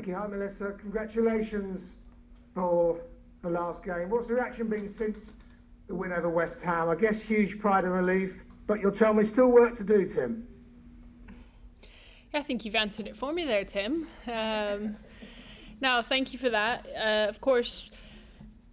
Thank you. Hi, Melissa. Congratulations for the last game. What's the reaction been since the win over West Ham? I guess huge pride and relief, but you'll tell me still work to do, Tim. I think you've answered it for me there, Tim. No, thank you for that. Of course,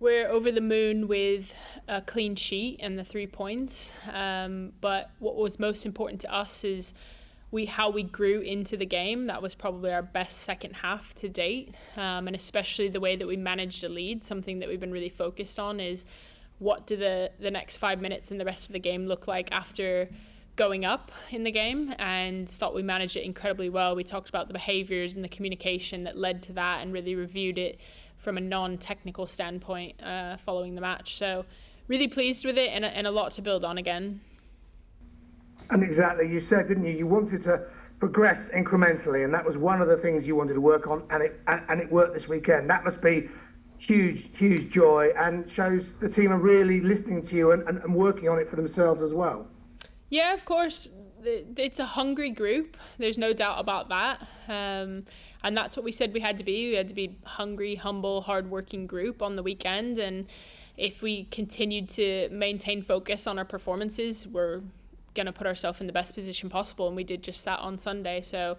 we're over the moon with a clean sheet and the 3 points. But what was most important to us is how we grew into the game. That was probably our best second half to date. And especially the way that we managed a lead. Something that we've been really focused on is what do the next 5 minutes and the rest of the game look like after going up in the game, and thought we managed it incredibly well. We talked about the behaviours and the communication that led to that and really reviewed it from a non-technical standpoint following the match. So really pleased with it and a lot to build on again. And exactly, you said, didn't you, you wanted to progress incrementally, and that was one of the things you wanted to work on, and it worked this weekend. That must be huge joy, and shows the team are really listening to you and working on it for themselves as well. Yeah, of course. It's a hungry group. There's no doubt about that. And that's what we said we had to be. We had to be hungry, humble, hard-working group on the weekend. And if we continued to maintain focus on our performances, we're going to put ourselves in the best position possible. And we did just that on Sunday. So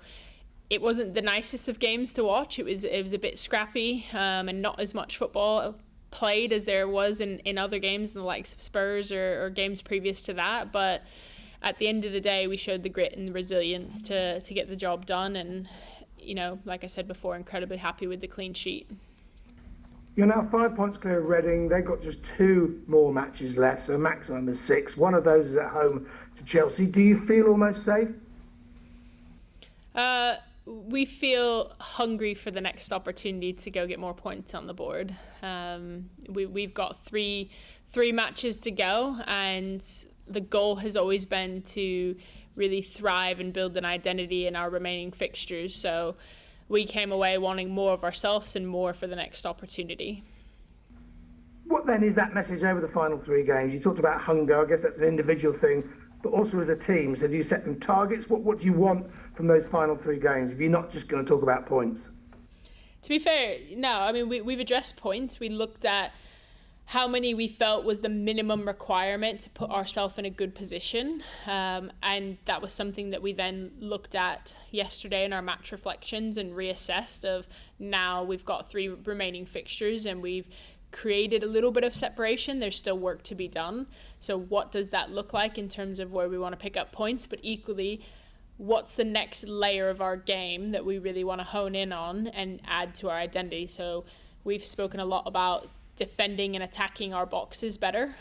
it wasn't the nicest of games to watch. It was a bit scrappy and not as much football played as there was in other games, in the likes of Spurs or games previous to that. But at the end of the day, we showed the grit and the resilience to get the job done. And, you know, like I said before, incredibly happy with the clean sheet. You're now 5 points clear of Reading. They've got just 2 more matches left, so a maximum of 6. One of those is at home to Chelsea. Do you feel almost safe? We feel hungry for the next opportunity to go get more points on the board. We've got three matches to go, and the goal has always been to really thrive and build an identity in our remaining fixtures. So we came away wanting more of ourselves and more for the next opportunity. What then is that message over the final 3 games? You talked about hunger. I guess that's an individual thing, but also as a team. So do you set them targets? What do you want from those final 3 games if you're not just going to talk about points? To be fair, no. I mean, we've addressed points. We looked at how many we felt was the minimum requirement to put ourselves in a good position. And that was something that we then looked at yesterday in our match reflections and reassessed of now we've got 3 remaining fixtures and we've created a little bit of separation. There's still work to be done. So what does that look like in terms of where we want to pick up points, but equally, what's the next layer of our game that we really want to hone in on and add to our identity? So we've spoken a lot about defending and attacking our boxes better,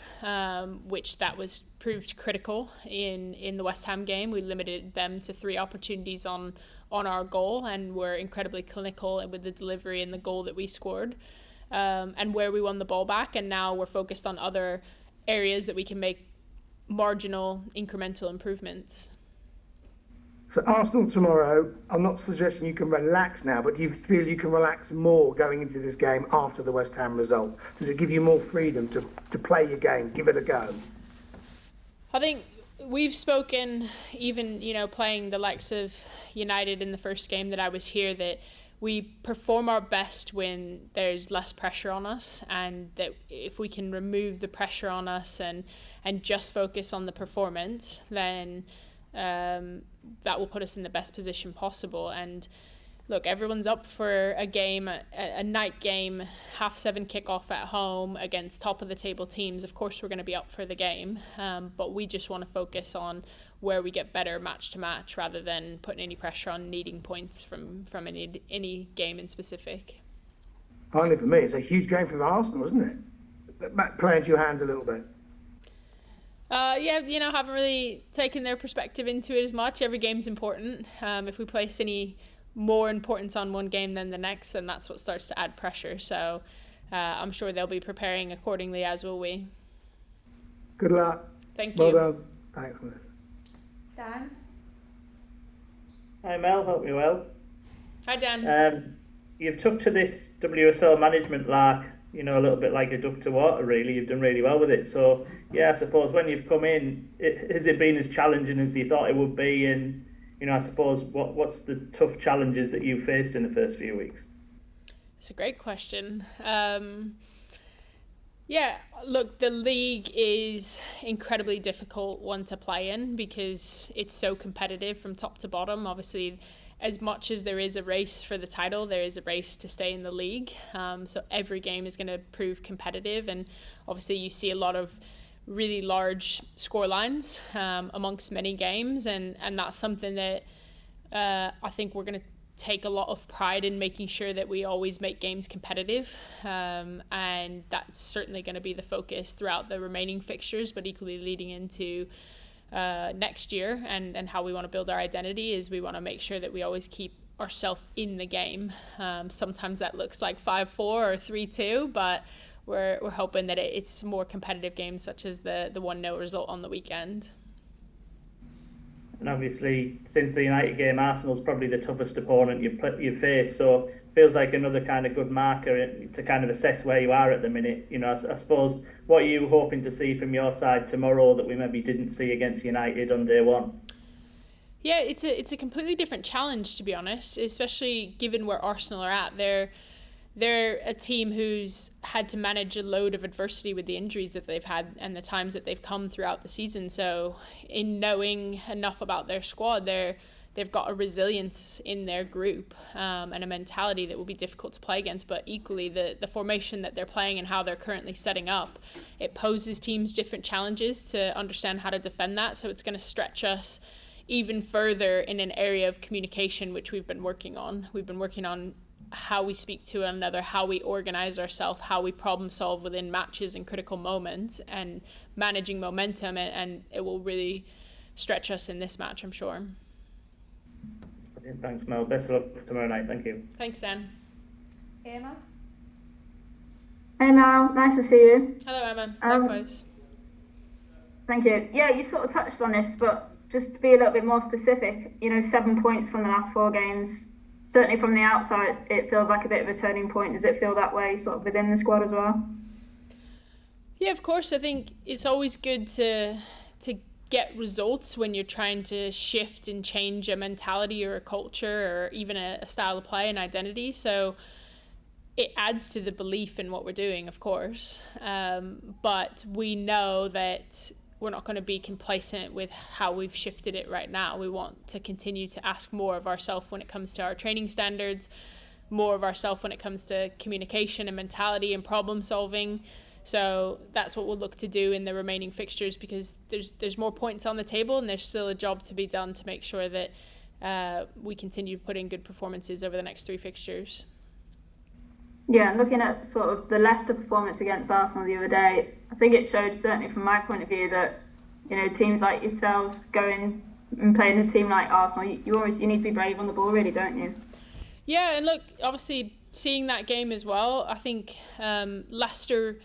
which that was proved critical in the West Ham game. We limited them to 3 opportunities on our goal and were incredibly clinical with the delivery and the goal that we scored, and where we won the ball back. And now we're focused on other areas that we can make marginal incremental improvements. So Arsenal tomorrow, I'm not suggesting you can relax now, but do you feel you can relax more going into this game after the West Ham result? Does it give you more freedom to play your game, give it a go? I think we've spoken, even, playing the likes of United in the first game that I was here, that we perform our best when there's less pressure on us, and that if we can remove the pressure on us and just focus on the performance, then that will put us in the best position possible. And look, everyone's up for a game, a night game, 7:30 kickoff at home against top of the table teams. Of course we're going to be up for the game, but we just want to focus on where we get better match to match rather than putting any pressure on needing points from any game in specific. Finally, for me, it's a huge game for Arsenal, isn't it? That play into your hands a little bit. Haven't really taken their perspective into it as much. Every game's important. If we place any more importance on one game than the next, then that's what starts to add pressure. So I'm sure they'll be preparing accordingly, as will we. Good luck. Thank you. Well done. Thanks, Melissa. Dan? Hi Mel, hope you're well. Hi Dan. You've took to this WSL management lark, a little bit like a duck to water, really. You've done really well with it. So, I suppose when you've come in, has it been as challenging as you thought it would be? And, I suppose, what's the tough challenges that you faced in the first few weeks? It's a great question. Yeah, look, the league is incredibly difficult one to play in because it's so competitive from top to bottom. Obviously, as much as there is a race for the title, there is a race to stay in the league. So every game is going to prove competitive. And obviously, you see a lot of really large score lines amongst many games. And that's something that I think we're going to take a lot of pride in making sure that we always make games competitive, and that's certainly going to be the focus throughout the remaining fixtures, but equally leading into next year and how we want to build our identity is we want to make sure that we always keep ourselves in the game. Sometimes that looks like 5-4 or 3-2, but we're hoping that it's more competitive games such as the 1-0 result on the weekend. And obviously, since the United game, Arsenal's probably the toughest opponent you've faced. So it feels like another kind of good marker to kind of assess where you are at the minute. You know, I suppose, what are you hoping to see from your side tomorrow that we maybe didn't see against United on day one? Yeah, it's a completely different challenge, to be honest, especially given where Arsenal are at. They're a team who's had to manage a load of adversity with the injuries that they've had and the times that they've come throughout the season. So in knowing enough about their squad, they've got a resilience in their group and a mentality that will be difficult to play against. But equally, the formation that they're playing and how they're currently setting up, it poses teams different challenges to understand how to defend that. So it's going to stretch us even further in an area of communication, which we've been working on. We've been working on how we speak to one another, how we organize ourselves, how we problem solve within matches and critical moments, and managing momentum, and it will really stretch us in this match, I'm sure. Thanks, Mel. Best of luck tomorrow night. Thank you. Thanks, Dan. Emma? Hey Mel, nice to see you. Hello, Emma. Likewise. Thank you. Yeah, you sort of touched on this, but just to be a little bit more specific, 7 points from the last 4 games. Certainly from the outside, it feels like a bit of a turning point. Does it feel that way sort of within the squad as well? Yeah, of course. I think it's always good to get results when you're trying to shift and change a mentality or a culture or even a style of play and identity. So it adds to the belief in what we're doing, of course. But we know that we're not going to be complacent with how we've shifted it right now. We want to continue to ask more of ourselves when it comes to our training standards, more of ourselves when it comes to communication and mentality and problem solving. So that's what we'll look to do in the remaining fixtures, because there's more points on the table and there's still a job to be done to make sure that we continue to put in good performances over the next 3 fixtures. Yeah, and looking at sort of the Leicester performance against Arsenal the other day, I think it showed, certainly from my point of view, that teams like yourselves going and playing a team like Arsenal, you need to be brave on the ball, really, don't you? Yeah, and look, obviously seeing that game as well, I think Leicester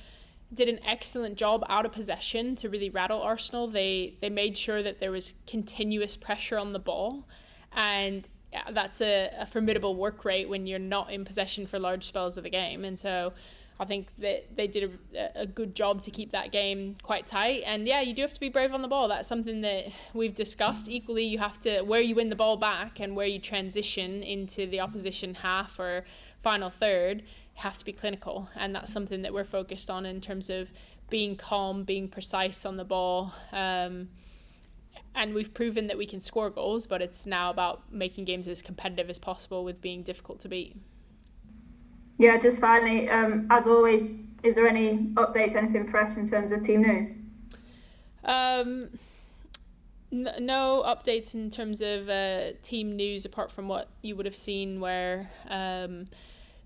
did an excellent job out of possession to really rattle Arsenal. They made sure that there was continuous pressure on the ball, and that's a formidable work rate when you're not in possession for large spells of the game. And so I think that they did a good job to keep that game quite tight. And yeah, you do have to be brave on the ball. That's something that we've discussed. Equally, you have to, where you win the ball back and where you transition into the opposition half or final third, you have to be clinical. And that's something that we're focused on in terms of being calm, being precise on the ball. And we've proven that we can score goals, but it's now about making games as competitive as possible with being difficult to beat. Yeah, just finally, as always, is there any updates, anything fresh in terms of team news? No updates in terms of team news apart from what you would have seen where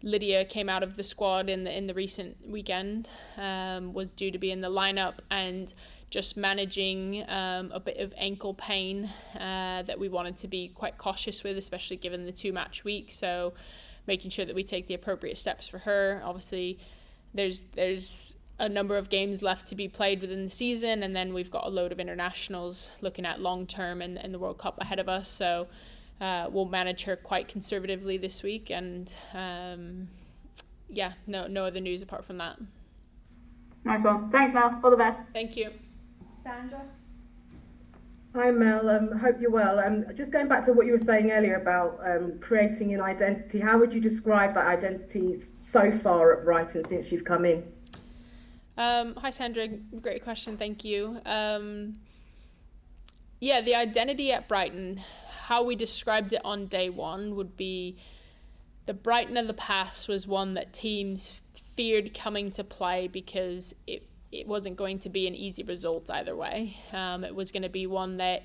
Lydia came out of the squad in the recent weekend, was due to be in the lineup, and just managing a bit of ankle pain that we wanted to be quite cautious with, especially given the 2-match week. So making sure that we take the appropriate steps for her. Obviously, there's a number of games left to be played within the season, and then we've got a load of internationals looking at long term and the World Cup ahead of us. So we'll manage her quite conservatively this week, and no other news apart from that. Nice one. Thanks, Mel. All the best. Thank you. Sandra? Hi Mel, hope you're well. Just going back to what you were saying earlier about creating an identity, how would you describe that identity so far at Brighton since you've come in? Hi Sandra, great question, thank you. Yeah, the identity at Brighton, how we described it on day one would be the Brighton of the past was one that teams feared coming to play because it wasn't going to be an easy result either way. It was going to be one that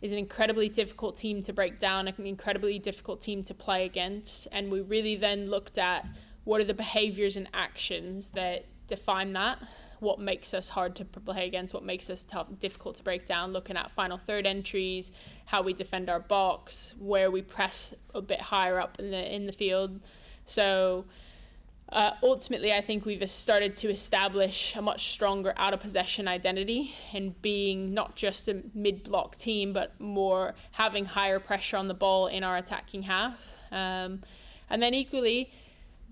is an incredibly difficult team to break down, an incredibly difficult team to play against. And we really then looked at what are the behaviors and actions that define that, what makes us hard to play against, what makes us difficult to break down, looking at final third entries, how we defend our box, where we press a bit higher up in the field. So ultimately, I think we've started to establish a much stronger out-of-possession identity and being not just a mid-block team, but more having higher pressure on the ball in our attacking half. And then equally,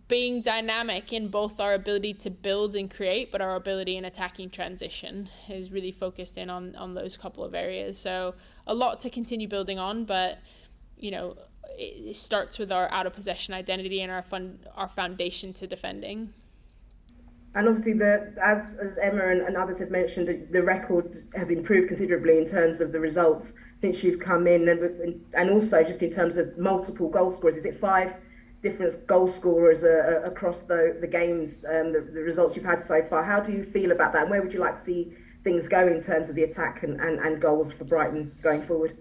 being dynamic in both our ability to build and create, but our ability in attacking transition is really focused in on those couple of areas. So a lot to continue building on, but it starts with our out of possession identity and our foundation to defending. And obviously, as Emma and others have mentioned, the record has improved considerably in terms of the results since you've come in, and also just in terms of multiple goal scorers. Is it 5 different goal scorers across the games, the results you've had so far? How do you feel about that? And where would you like to see things go in terms of the attack and goals for Brighton going forward?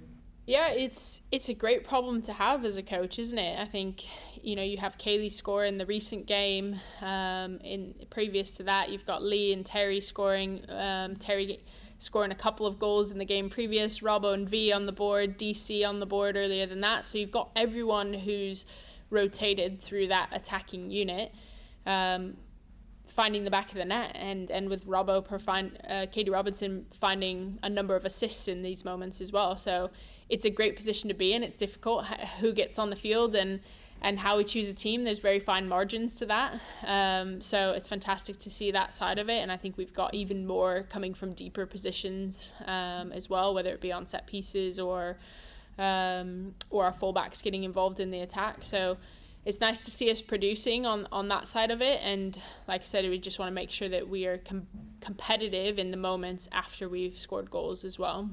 Yeah, it's a great problem to have as a coach, isn't it? I think, you have Kaylee score in the recent game. In previous to that, you've got Lee and Terry scoring. Terry scoring a couple of goals in the game previous. Robbo and V on the board. DC on the board earlier than that. So you've got everyone who's rotated through that attacking unit, finding the back of the net, and with Robbo Katie Robinson finding a number of assists in these moments as well. So it's a great position to be in. It's difficult who gets on the field and how we choose a team. There's very fine margins to that. So it's fantastic to see that side of it. And I think we've got even more coming from deeper positions as well, whether it be on set pieces or our fullbacks getting involved in the attack. So it's nice to see us producing on that side of it. And like I said, we just want to make sure that we are competitive in the moments after we've scored goals as well.